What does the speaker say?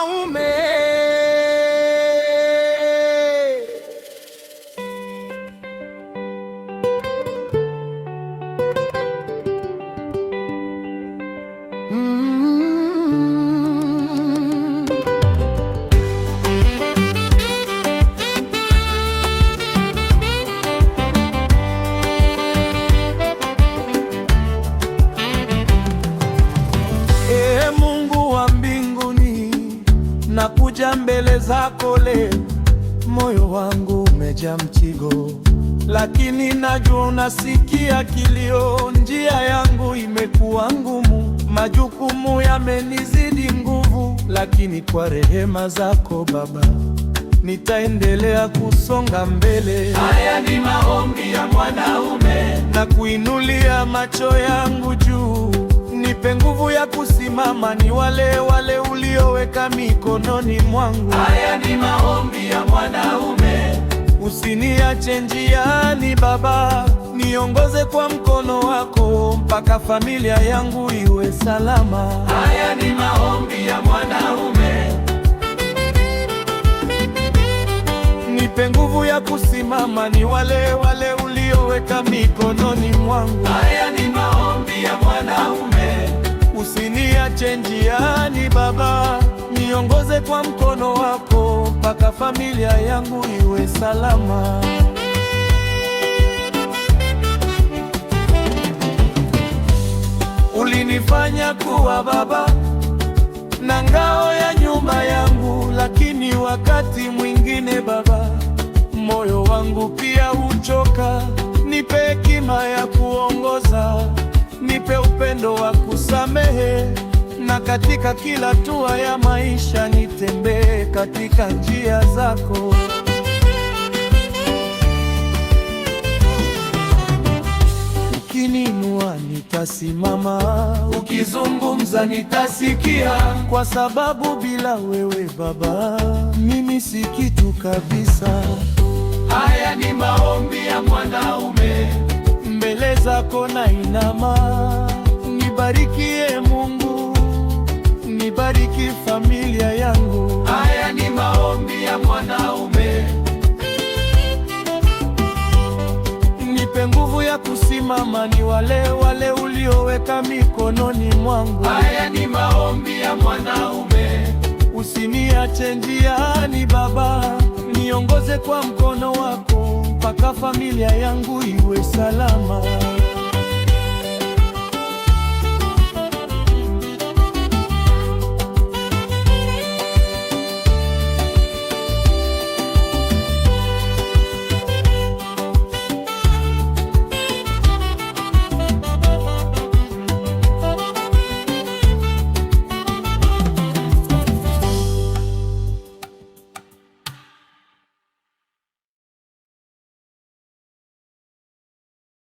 mwanaume. Nakuja mbele zako leo, moyo wangu umejaa mzigo, lakini najua unasikia kilio. Njia yangu imekuwa ngumu, majukumu yamenizidi nguvu, lakini kwa rehema zako Baba nitaendelea kusonga mbele. Haya ni maombi ya mwanaume, na kuinulia macho yangu juu. Nipe nguvu ya kusimama, ni wale wale ulioweka mikononi mwangu. Haya ni maombi ya mwanaume, usiniache njiani Baba, niongoze kwa mkono wako mpaka familia yangu iwe salama. Haya ni maombi ya mwanaume, nipe nguvu ya kusimama, ni wale wale ulioweka mikononi mwangu. Haya ni maombi ya mwanaume, usiniache njiani Baba, niongoze kwa mkono wako mpaka familia yangu iwe salama. Ulinifanya kuwa baba na ngao ya nyumba yangu, lakini wakati mwingine Baba, moyo wangu pia huchoka. Nipe hekima ya kuongoza, nipe upendo wa kusamehe, na katika kila hatua ya maisha nitembee katika njia zako. Ukininua nitasimama, ukizungumza nitasikia, kwa sababu bila wewe Baba mimi si kitu kabisa. Haya ni maombi ya mwanaume, mbele zako nainama. Nibarikie Mungu, nibariki familia yangu. Haya ni maombi ya mwanaume, nipe nguvu ya kusimama, ni wale wale ulioweka mikononi mwangu. Haya ni maombi ya mwanaume, usiniache njiani Baba, niongoze kwa mkono wako mpaka familia yangu iwe salama.